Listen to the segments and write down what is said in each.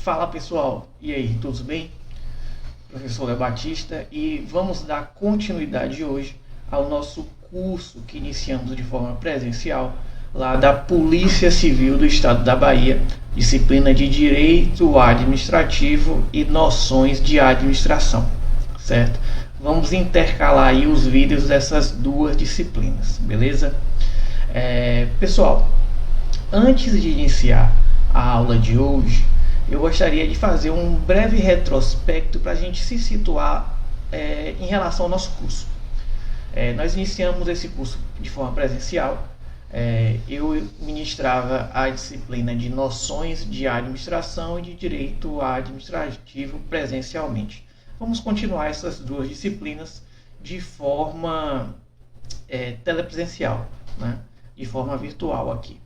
Fala pessoal, e aí, tudo bem? Professor Léo Batista, e vamos dar continuidade hoje ao nosso curso que iniciamos de forma presencial lá da Polícia Civil do Estado da Bahia, disciplina de Direito Administrativo e Noções de Administração, certo? Vamos intercalar aí os vídeos dessas duas disciplinas, beleza? Pessoal, antes de iniciar a aula de hoje, eu gostaria de fazer um breve retrospecto para a gente se situar em relação ao nosso curso. Nós iniciamos esse curso de forma presencial. Eu ministrava a disciplina de Noções de Administração e de Direito Administrativo presencialmente. Vamos continuar essas duas disciplinas de forma telepresencial, né? De forma virtual aqui.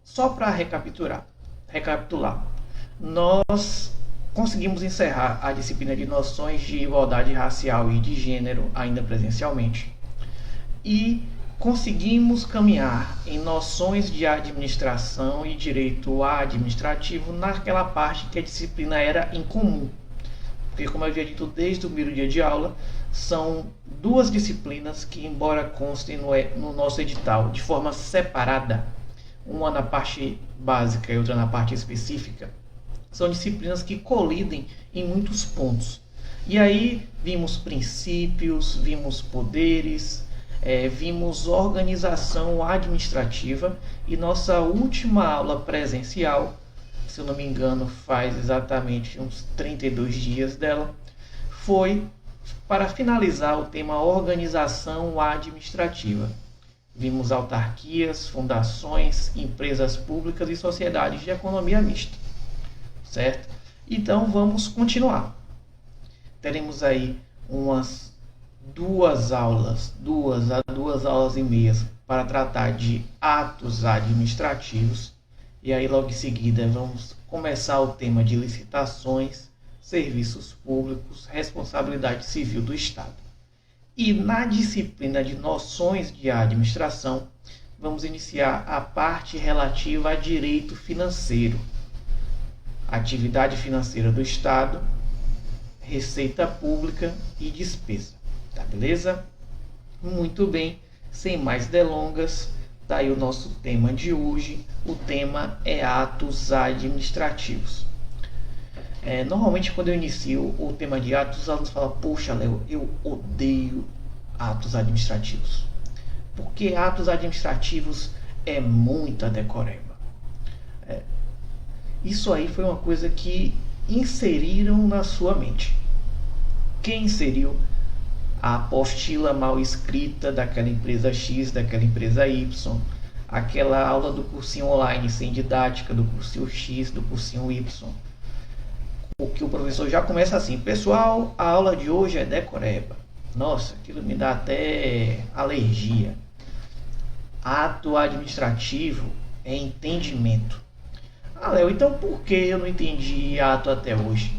Só para recapitular, nós conseguimos encerrar a disciplina de Noções de Igualdade Racial e de Gênero ainda presencialmente e conseguimos caminhar em Noções de Administração e Direito Administrativo naquela parte que a disciplina era em comum, porque, como eu havia dito desde o primeiro dia de aula, são duas disciplinas que, embora constem no nosso edital de forma separada, uma na parte básica e outra na parte específica, são disciplinas que colidem em muitos pontos. E aí vimos princípios, vimos poderes, vimos organização administrativa, e nossa última aula presencial, se eu não me engano faz exatamente uns 32 dias dela, foi para finalizar o tema organização administrativa. Vimos autarquias, fundações, empresas públicas e sociedades de economia mista, certo? Então vamos continuar. Teremos aí umas duas aulas e meias para tratar de atos administrativos, e aí logo em seguida vamos começar o tema de licitações, serviços públicos, responsabilidade civil do Estado. E na disciplina de Noções de Administração, vamos iniciar a parte relativa a direito financeiro, atividade financeira do Estado, receita pública e despesa. Tá, beleza? Muito bem, sem mais delongas, tá aí o nosso tema de hoje. O tema é atos administrativos. Normalmente, quando eu inicio o tema de atos, os alunos falam: poxa, Léo, eu odeio atos administrativos, porque atos administrativos é muita decoreba. Isso aí foi uma coisa que inseriram na sua mente. Quem inseriu? A apostila mal escrita daquela empresa X, daquela empresa Y, aquela aula do cursinho online sem didática, do cursinho X, do cursinho Y. O que o professor já começa assim: pessoal, a aula de hoje é decoreba. Nossa, aquilo me dá até alergia. Ato administrativo é entendimento. Ah, Léo, então por que eu não entendi ato até hoje?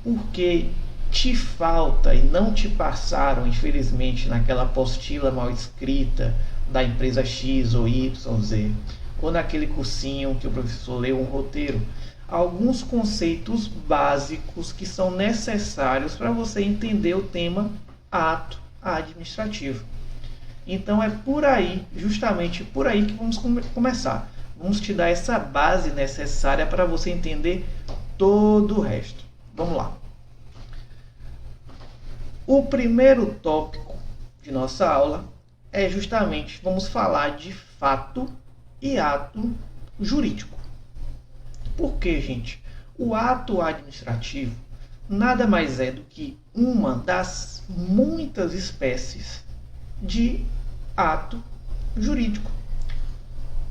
Porque te falta e não te passaram, infelizmente, naquela apostila mal escrita da empresa X ou Y, Z, ou naquele cursinho que o professor leu um roteiro, alguns conceitos básicos que são necessários para você entender o tema ato administrativo. Então é por aí, justamente por aí, que vamos começar. Vamos te dar essa base necessária para você entender todo o resto. Vamos lá. O primeiro tópico de nossa aula é justamente, vamos falar de fato e ato jurídico. Por quê, gente? O ato administrativo nada mais é do que uma das muitas espécies de ato jurídico.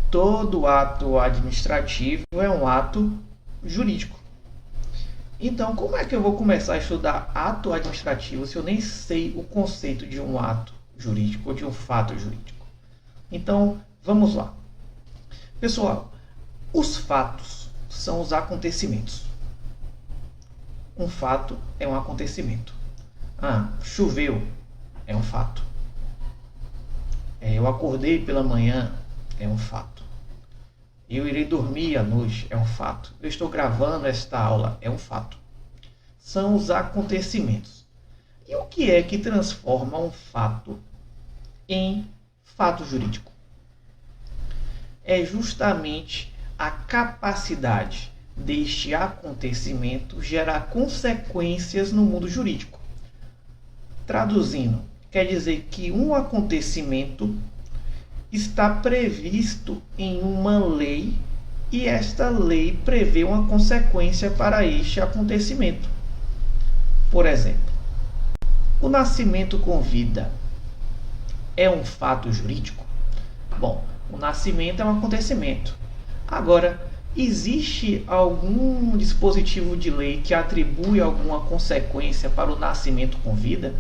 Todo ato administrativo é um ato jurídico. Então, como é que eu vou começar a estudar ato administrativo se eu nem sei o conceito de um ato jurídico ou de um fato jurídico? Então, vamos lá. Pessoal, os fatos são os acontecimentos. Um fato é um acontecimento. Choveu é um fato. Eu acordei pela manhã é um fato. Eu irei dormir à noite, é um fato. Eu estou gravando esta aula, é um fato. São os acontecimentos. E o que é que transforma um fato em fato jurídico? É justamente a capacidade deste acontecimento gerar consequências no mundo jurídico. Traduzindo, quer dizer que um acontecimento está previsto em uma lei e esta lei prevê uma consequência para este acontecimento. Por exemplo, o nascimento com vida é um fato jurídico? Bom, o nascimento é um acontecimento. Agora, existe algum dispositivo de lei que atribui alguma consequência para o nascimento com vida?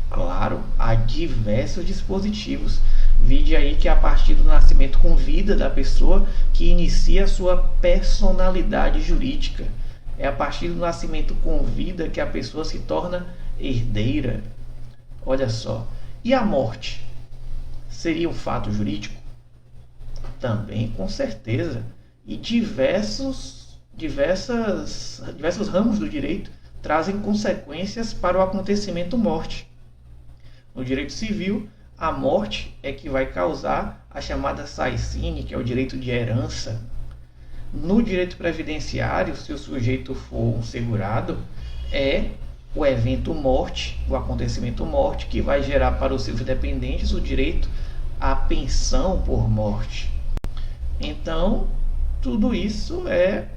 Claro, há diversos dispositivos. Vide aí que é a partir do nascimento com vida da pessoa que inicia a sua personalidade jurídica. É a partir do nascimento com vida que a pessoa se torna herdeira. Olha só. E a morte? Seria um fato jurídico? Também, com certeza. E diversos ramos do direito trazem consequências para o acontecimento morte. No direito civil, a morte é que vai causar a chamada saicine, que é o direito de herança. No direito previdenciário, se o sujeito for um segurado, é o evento morte, o acontecimento morte, que vai gerar para os seus dependentes o direito à pensão por morte. Então, tudo isso é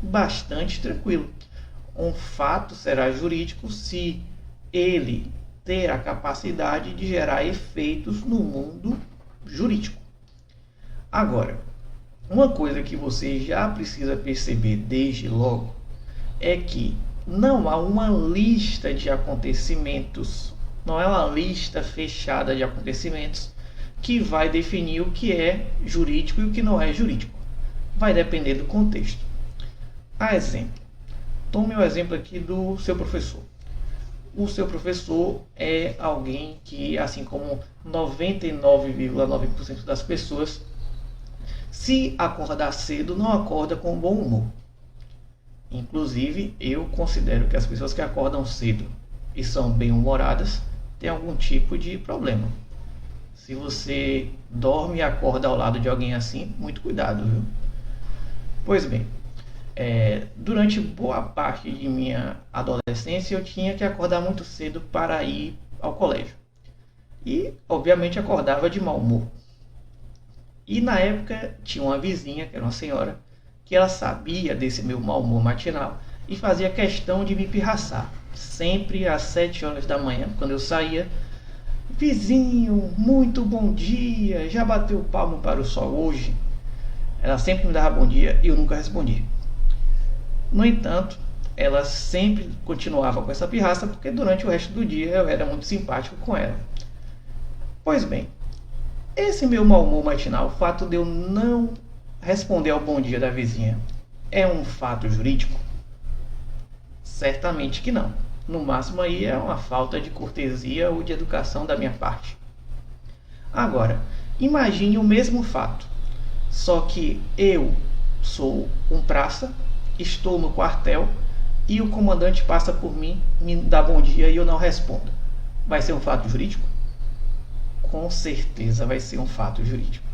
bastante tranquilo. Um fato será jurídico se ele ter a capacidade de gerar efeitos no mundo jurídico. Agora, uma coisa que você já precisa perceber desde logo é que não há uma lista de acontecimentos, não é uma lista fechada de acontecimentos que vai definir o que é jurídico e o que não é jurídico. Vai depender do contexto. A exemplo, tome o exemplo aqui do seu professor. O seu professor é alguém que, assim como 99,9% das pessoas, se acordar cedo, não acorda com bom humor. Inclusive, eu considero que as pessoas que acordam cedo e são bem-humoradas têm algum tipo de problema. Se você dorme e acorda ao lado de alguém assim, muito cuidado, viu? Pois bem, durante boa parte de minha adolescência eu tinha que acordar muito cedo para ir ao colégio. E, obviamente, acordava de mau humor. E na época tinha uma vizinha, que era uma senhora, que ela sabia desse meu mau humor matinal e fazia questão de me pirraçar. Sempre às 7 horas da manhã, quando eu saía: vizinho, muito bom dia, já bateu o palmo para o sol hoje? Ela sempre me dava bom dia e eu nunca respondia. No entanto, ela sempre continuava com essa pirraça porque durante o resto do dia eu era muito simpático com ela. Pois bem, esse meu mau humor matinal, o fato de eu não responder ao bom dia da vizinha, é um fato jurídico? Certamente que não. No máximo aí é uma falta de cortesia ou de educação da minha parte. Agora, imagine o mesmo fato, só que eu sou um praça, estou no quartel e o comandante passa por mim, me dá bom dia e eu não respondo. Vai ser um fato jurídico? Com certeza vai ser um fato jurídico.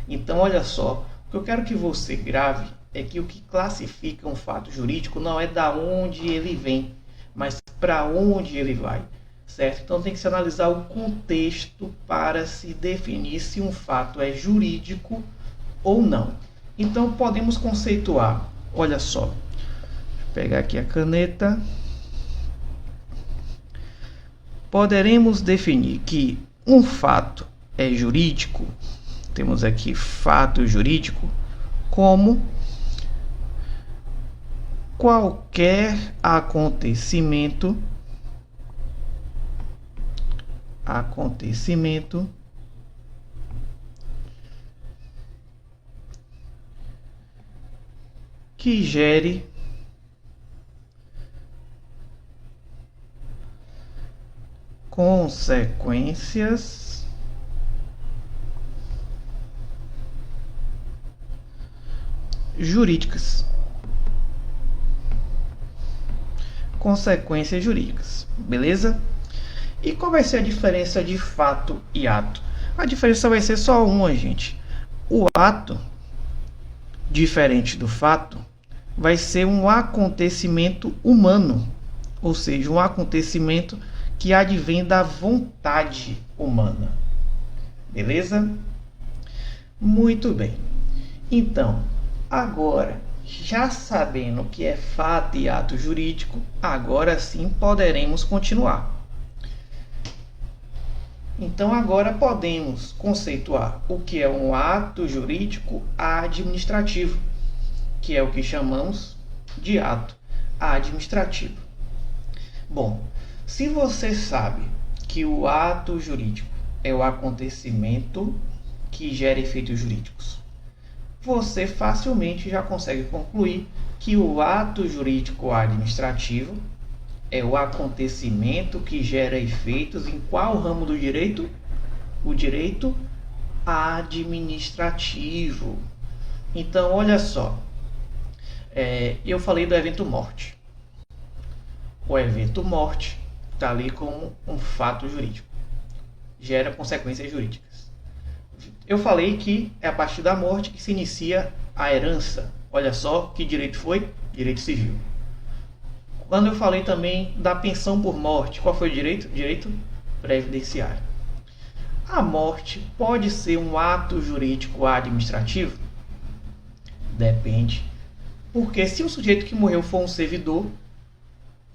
Então, olha só, o que eu quero que você grave é que o que classifica um fato jurídico não é da onde ele vem, mas para onde ele vai, certo? Então tem que se analisar o contexto para se definir se um fato é jurídico ou não. Então podemos conceituar, olha só, deixa eu pegar aqui a caneta. Poderemos definir que um fato é jurídico, temos aqui fato jurídico, como qualquer acontecimento que gere consequências jurídicas. Consequências jurídicas, beleza? E qual vai ser a diferença de fato e ato? A diferença vai ser só uma, gente. O ato, diferente do fato, vai ser um acontecimento humano, ou seja, um acontecimento que advém da vontade humana. Beleza? Muito bem. Então, agora, já sabendo o que é fato e ato jurídico, agora sim poderemos continuar. Então, agora podemos conceituar o que é um ato jurídico administrativo, que é o que chamamos de ato administrativo. Bom, se você sabe que o ato jurídico é o acontecimento que gera efeitos jurídicos, você facilmente já consegue concluir que o ato jurídico administrativo é o acontecimento que gera efeitos em qual ramo do direito? O direito administrativo. Então, olha só. Eu falei do evento morte. O evento morte está ali como um fato jurídico. Gera consequências jurídicas. Eu falei que é a partir da morte que se inicia a herança. Olha só que direito foi? Direito civil. Quando eu falei também da pensão por morte, qual foi o direito? Direito previdenciário. A morte pode ser um ato jurídico administrativo? Depende. Porque se o sujeito que morreu for um servidor,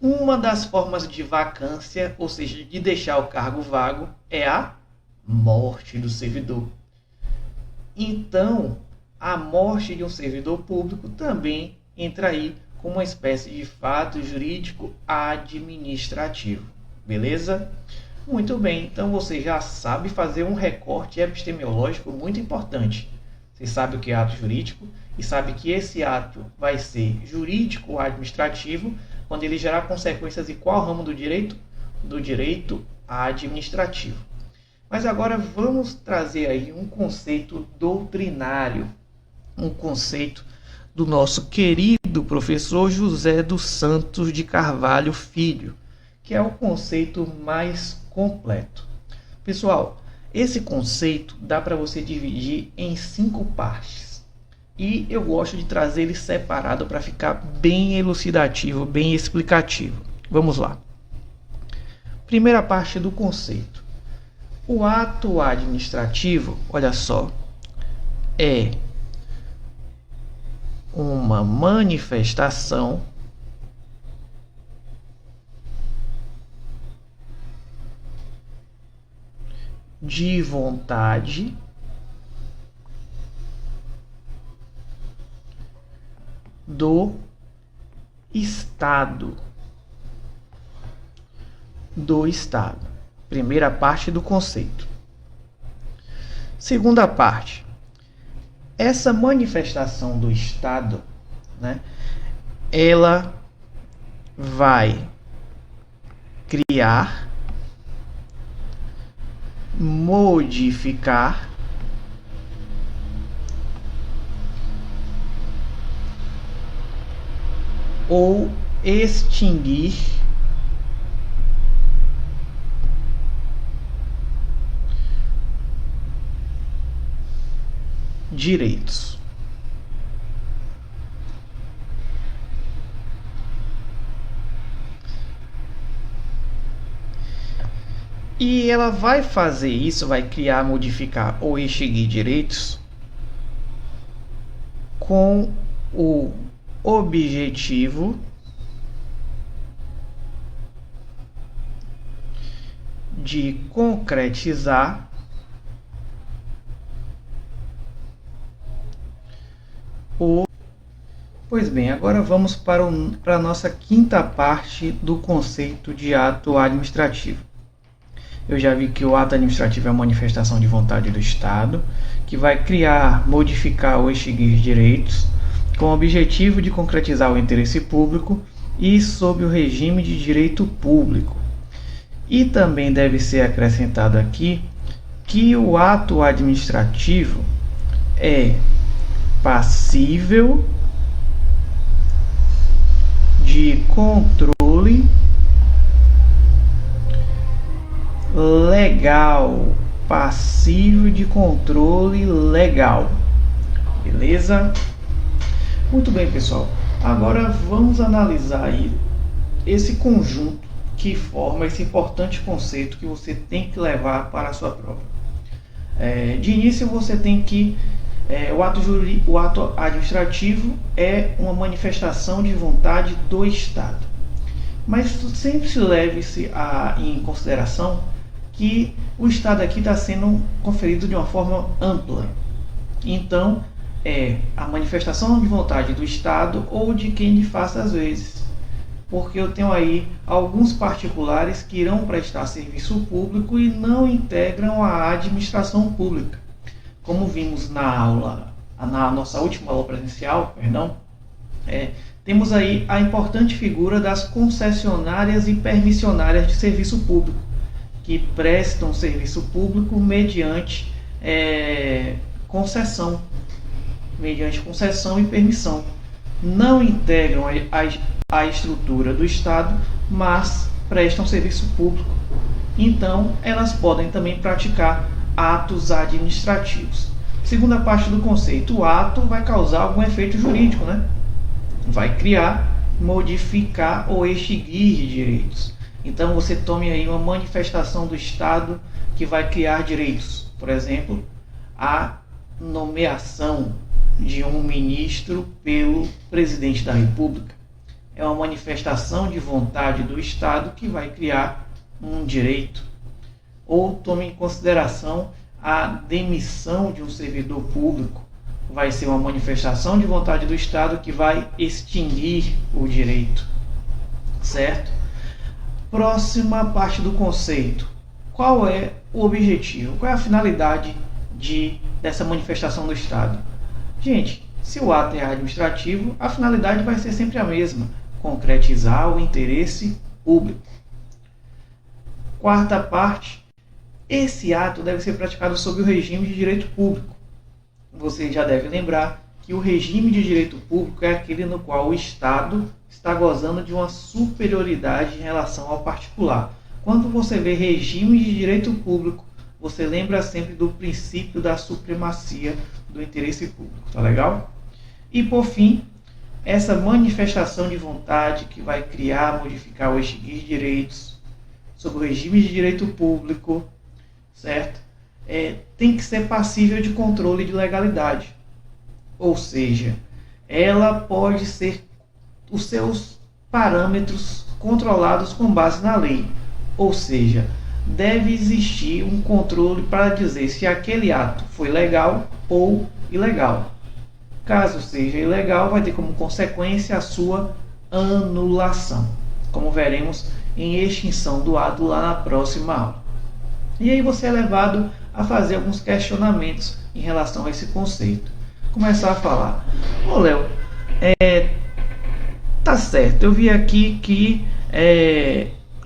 uma das formas de vacância, ou seja, de deixar o cargo vago, é a morte do servidor. Então, a morte de um servidor público também entra aí como uma espécie de fato jurídico administrativo. Beleza? Muito bem, então você já sabe fazer um recorte epistemológico muito importante. Você sabe o que é ato jurídico e sabe que esse ato vai ser jurídico ou administrativo quando ele gerar consequências em qual ramo do direito? Do direito administrativo. Mas agora vamos trazer aí um conceito doutrinário, um conceito do nosso querido professor José dos Santos de Carvalho Filho, que é o conceito mais completo. Pessoal, esse conceito dá para você dividir em 5 partes. E eu gosto de trazer ele separado para ficar bem elucidativo, bem explicativo. Vamos lá. Primeira parte do conceito. O ato administrativo, olha só, é uma manifestação de vontade do Estado. Primeira parte do conceito. Segunda parte. Essa manifestação do Estado, né, ela vai criar, modificar ou extinguir direitos. E ela vai fazer isso, vai criar, modificar ou extinguir direitos com o objetivo de concretizar o... Pois bem, agora vamos para a nossa quinta parte do conceito de ato administrativo. Eu já vi que o ato administrativo é a manifestação de vontade do Estado, que vai criar, modificar ou extinguir direitos, com o objetivo de concretizar o interesse público e sob o regime de direito público. E também deve ser acrescentado aqui que o ato administrativo é passível de controle legal, passível de controle legal. Beleza? Muito bem, pessoal. Agora vamos analisar aí esse conjunto que forma esse importante conceito que você tem que levar para a sua prova. De início, você tem que o ato administrativo é uma manifestação de vontade do Estado. Mas sempre se leve-se em consideração que o Estado aqui está sendo conferido de uma forma ampla. Então, é a manifestação de vontade do Estado ou de quem lhe faça às vezes. Porque eu tenho aí alguns particulares que irão prestar serviço público e não integram a administração pública. Como vimos na nossa última aula presencial, temos aí a importante figura das concessionárias e permissionárias de serviço público, que prestam serviço público mediante concessão e permissão. Não integram a estrutura do Estado, mas prestam serviço público. Então, elas podem também praticar atos administrativos. Segunda parte do conceito, o ato vai causar algum efeito jurídico, Vai criar, modificar ou extinguir direitos. Então, você tome aí uma manifestação do Estado que vai criar direitos. Por exemplo, a nomeação de um ministro pelo presidente da República. É uma manifestação de vontade do Estado que vai criar um direito. Ou tome em consideração a demissão de um servidor público. Vai ser uma manifestação de vontade do Estado que vai extinguir o direito. Certo? Próxima parte do conceito. Qual é o objetivo? Qual é a finalidade dessa manifestação do Estado? Gente, se o ato é administrativo, a finalidade vai ser sempre a mesma: concretizar o interesse público. Quarta parte, esse ato deve ser praticado sob o regime de direito público. Você já deve lembrar que o regime de direito público é aquele no qual o Estado está gozando de uma superioridade em relação ao particular. Quando você vê regime de direito público, você lembra sempre do princípio da supremacia do interesse público, tá legal? E por fim, essa manifestação de vontade que vai criar, modificar ou extinguir direitos sob o regime de direito público, certo? Tem que ser passível de controle de legalidade. Ou seja, ela pode ser os seus parâmetros controlados com base na lei. Ou seja, deve existir um controle para dizer se aquele ato foi legal ou ilegal. Caso seja ilegal, vai ter como consequência a sua anulação, como veremos em extinção do ato lá na próxima aula. E aí você é levado a fazer alguns questionamentos em relação a esse conceito. Começar a falar: ô Léo, tá certo, eu vi aqui que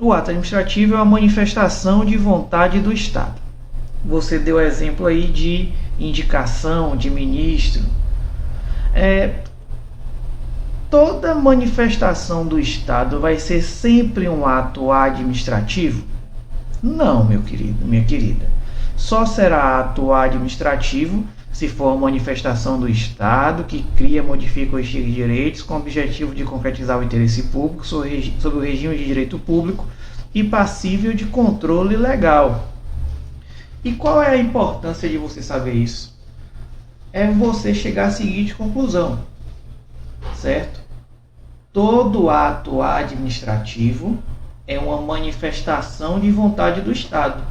o ato administrativo é uma manifestação de vontade do Estado. Você deu exemplo aí de indicação de ministro. Toda manifestação do Estado vai ser sempre um ato administrativo? Não, meu querido, minha querida. Só será ato administrativo se for uma manifestação do Estado que cria, modifica ou extingue direitos com o objetivo de concretizar o interesse público sob o regime de direito público e passível de controle legal. E qual é a importância de você saber isso? É você chegar à seguinte conclusão, certo? Todo ato administrativo é uma manifestação de vontade do Estado.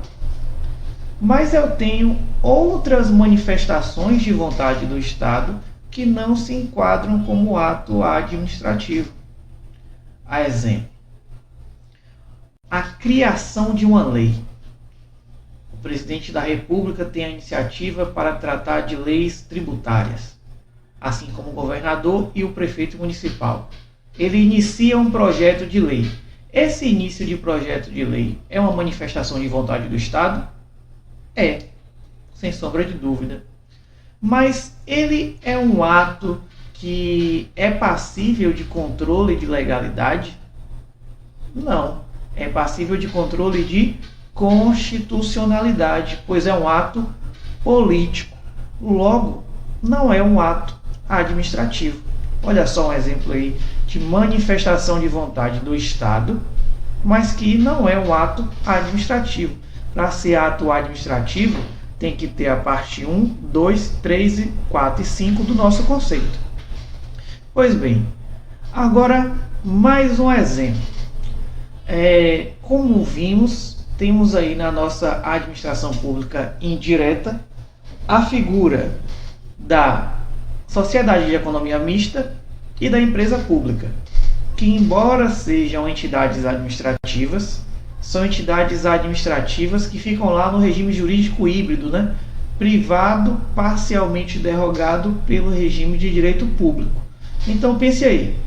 Mas eu tenho outras manifestações de vontade do Estado que não se enquadram como ato administrativo. A exemplo, a criação de uma lei. O presidente da República tem a iniciativa para tratar de leis tributárias, assim como o governador e o prefeito municipal. Ele inicia um projeto de lei. Esse início de projeto de lei é uma manifestação de vontade do Estado? Sem sombra de dúvida. Mas ele é um ato que é passível de controle de legalidade? Não, é passível de controle de constitucionalidade, pois é um ato político. Logo, não é um ato administrativo. Olha só um exemplo aí de manifestação de vontade do Estado, mas que não é um ato administrativo. Para ser ato administrativo, tem que ter a parte 1, 2, 3, 4 e 5 do nosso conceito. Pois bem, agora mais um exemplo. Como vimos, temos aí na nossa administração pública indireta a figura da sociedade de economia mista e da empresa pública, que embora sejam entidades administrativas, são entidades administrativas que ficam lá no regime jurídico híbrido, né? Privado parcialmente derogado pelo regime de direito público. Então pense aí,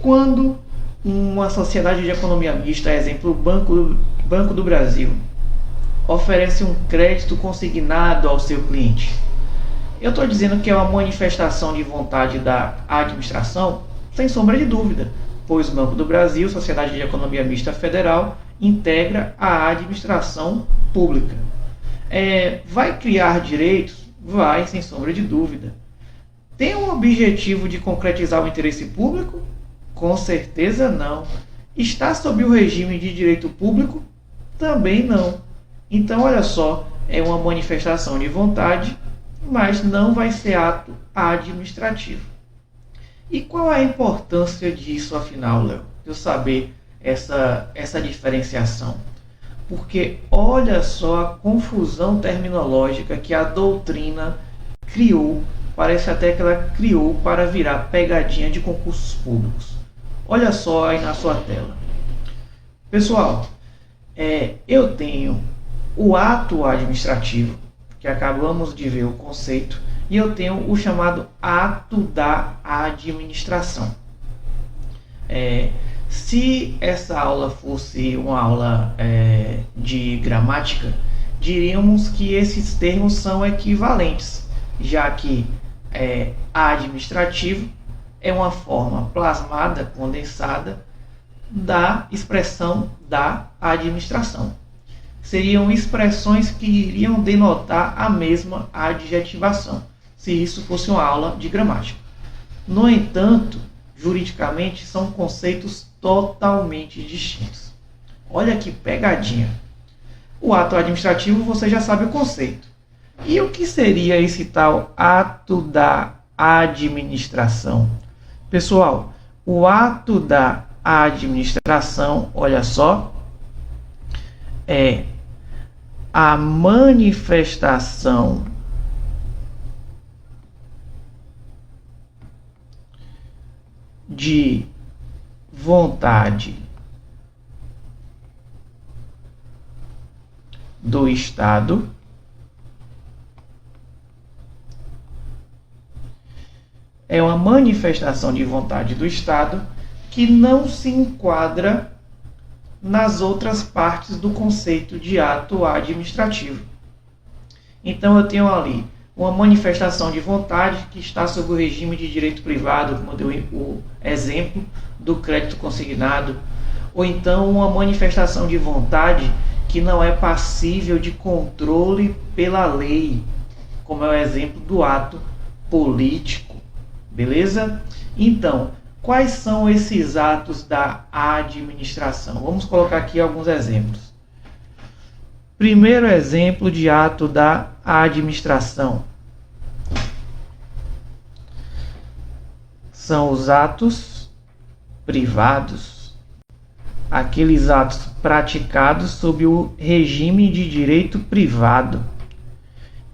quando uma sociedade de economia mista, exemplo, o Banco do Brasil, oferece um crédito consignado ao seu cliente, eu estou dizendo que é uma manifestação de vontade da administração, sem sombra de dúvida, pois o Banco do Brasil, Sociedade de Economia Mista Federal, integra a administração pública. Vai criar direitos? Vai, sem sombra de dúvida. Tem um objetivo de concretizar o interesse público? Com certeza não. Está sob o regime de direito público? Também não. Então, olha só, é uma manifestação de vontade, mas não vai ser ato administrativo. E qual é a importância disso, afinal, Léo? De eu saber essa diferenciação? Porque olha só a confusão terminológica que a doutrina criou, parece até que ela criou para virar pegadinha de concursos públicos. Olha só aí na sua tela. Pessoal, eu tenho o ato administrativo, que acabamos de ver o conceito, e eu tenho o chamado ato da administração. Se essa aula fosse uma aula de gramática, diríamos que esses termos são equivalentes, já que administrativo é uma forma plasmada, condensada, da expressão da administração. Seriam expressões que iriam denotar a mesma adjetivação, se isso fosse uma aula de gramática. No entanto, juridicamente, são conceitos totalmente distintos. Olha que pegadinha. O ato administrativo, você já sabe o conceito. E o que seria esse tal ato da administração? Pessoal, o ato da administração, olha só, é a manifestação de vontade do Estado é uma manifestação de vontade do Estado que não se enquadra nas outras partes do conceito de ato administrativo. Então eu tenho ali uma manifestação de vontade que está sob o regime de direito privado, como deu o exemplo do crédito consignado, ou então uma manifestação de vontade que não é passível de controle pela lei, como é o exemplo do ato político. Beleza? Então, quais são esses atos da administração? Vamos colocar aqui alguns exemplos. Primeiro exemplo de ato da administração são os atos privados, aqueles atos praticados sob o regime de direito privado.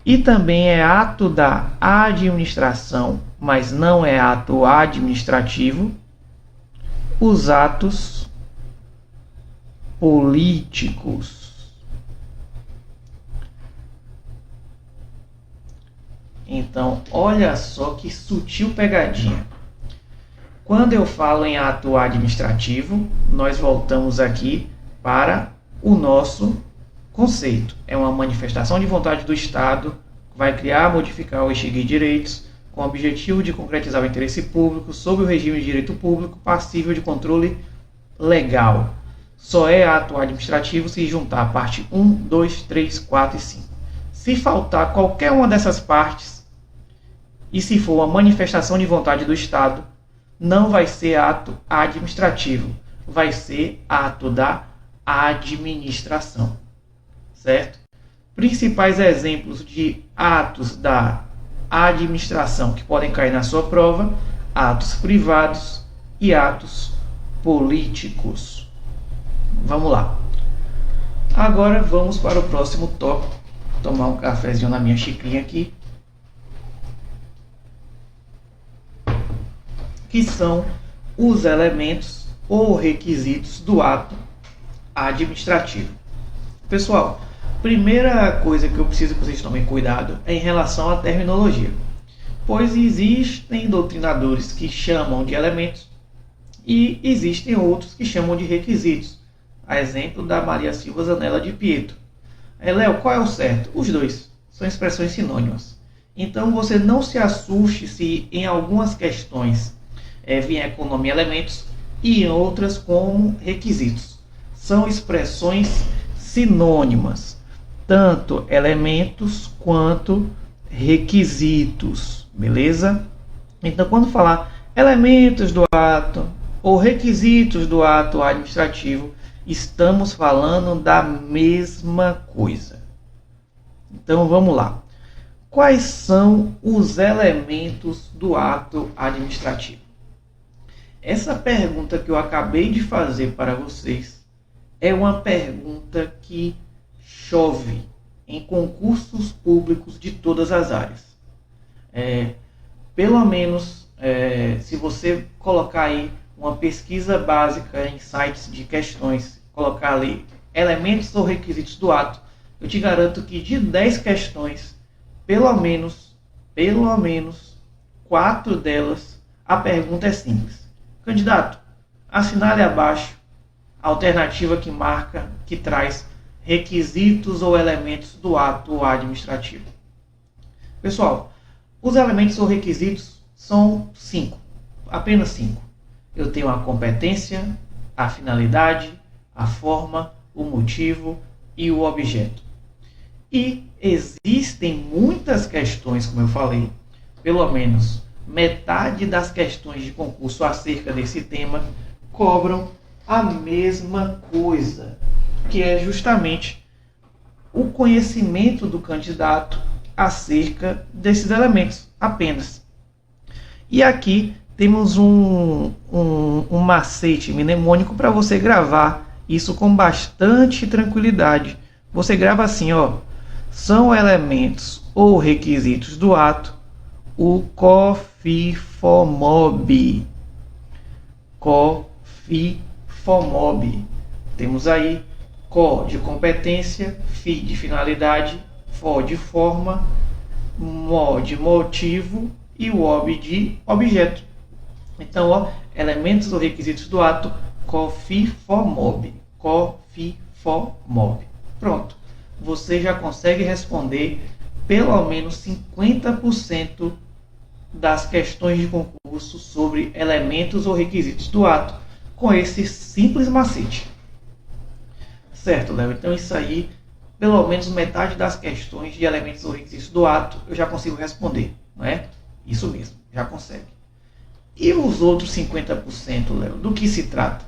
E também é ato da administração, mas não é ato administrativo, os atos políticos. Então, olha só que sutil pegadinha. Quando eu falo em ato administrativo, nós voltamos aqui para o nosso conceito. É uma manifestação de vontade do Estado, vai criar, modificar ou extinguir direitos, com o objetivo de concretizar o interesse público sob o regime de direito público passível de controle legal. Só é ato administrativo se juntar a parte 1, 2, 3, 4 e 5. Se faltar qualquer uma dessas partes, e se for uma manifestação de vontade do Estado, não vai ser ato administrativo, vai ser ato da administração, certo? Principais exemplos de atos da administração que podem cair na sua prova: atos privados e atos políticos. Vamos lá. Agora vamos para o próximo tópico. Vou tomar um cafezinho na minha xicrinha aqui. Que são os elementos ou requisitos do ato administrativo. Pessoal, primeira coisa que eu preciso que vocês tomem cuidado é em relação à terminologia, pois existem doutrinadores que chamam de elementos e existem outros que chamam de requisitos, a exemplo da Maria Silva Zanella de Pietro. Léo, qual é o certo? Os dois são expressões sinônimas. Então você não se assuste se em algumas questões vier com o nome elementos e em outras como requisitos. São expressões sinônimas, tanto elementos quanto requisitos, beleza? Então, quando falar elementos do ato ou requisitos do ato administrativo, estamos falando da mesma coisa. Então, vamos lá. Quais são os elementos do ato administrativo? Essa pergunta que eu acabei de fazer para vocês é uma pergunta que chove em concursos públicos de todas as áreas. Pelo menos, se você colocar aí uma pesquisa básica em sites de questões, colocar ali elementos ou requisitos do ato, eu te garanto que de 10 questões, pelo menos 4 delas, a pergunta é simples. Candidato, assinale abaixo a alternativa que traz requisitos ou elementos do ato administrativo. Pessoal, os elementos ou requisitos são 5, apenas 5. Eu tenho a competência, a finalidade, a forma, o motivo e o objeto. E existem muitas questões, como eu falei, pelo menos metade das questões de concurso acerca desse tema cobram a mesma coisa, que é justamente o conhecimento do candidato acerca desses elementos apenas. E aqui temos um macete mnemônico para você gravar isso com bastante tranquilidade. Você grava assim, ó: são elementos ou requisitos do ato o COFIFOMOB. COFIFOMOB. Temos aí CO de competência, FI de finalidade, FO de forma, MO de motivo e o OB de objeto. Então, ó, elementos ou requisitos do ato COFIFOMOB. COFIFOMOB. Pronto. Você já consegue responder pelo menos 50% das questões de concurso sobre elementos ou requisitos do ato com esse simples macete. Certo, Léo? Então isso aí, pelo menos metade das questões de elementos ou requisitos do ato eu já consigo responder, não é? Isso mesmo, já consegue. E os outros 50%, Léo, do que se trata?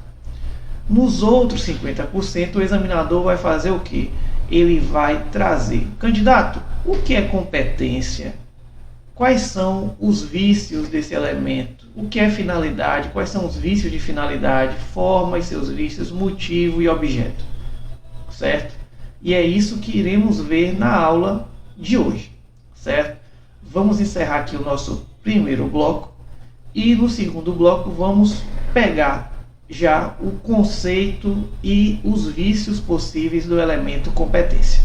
Nos outros 50%, o examinador vai fazer o quê? Ele vai trazer: candidato, o que é competência? Quais são os vícios desse elemento? O que é finalidade? Quais são os vícios de finalidade? Forma e seus vícios, motivo e objeto. Certo? E é isso que iremos ver na aula de hoje. Certo? Vamos encerrar aqui o nosso primeiro bloco. E no segundo bloco vamos pegar já o conceito e os vícios possíveis do elemento competência.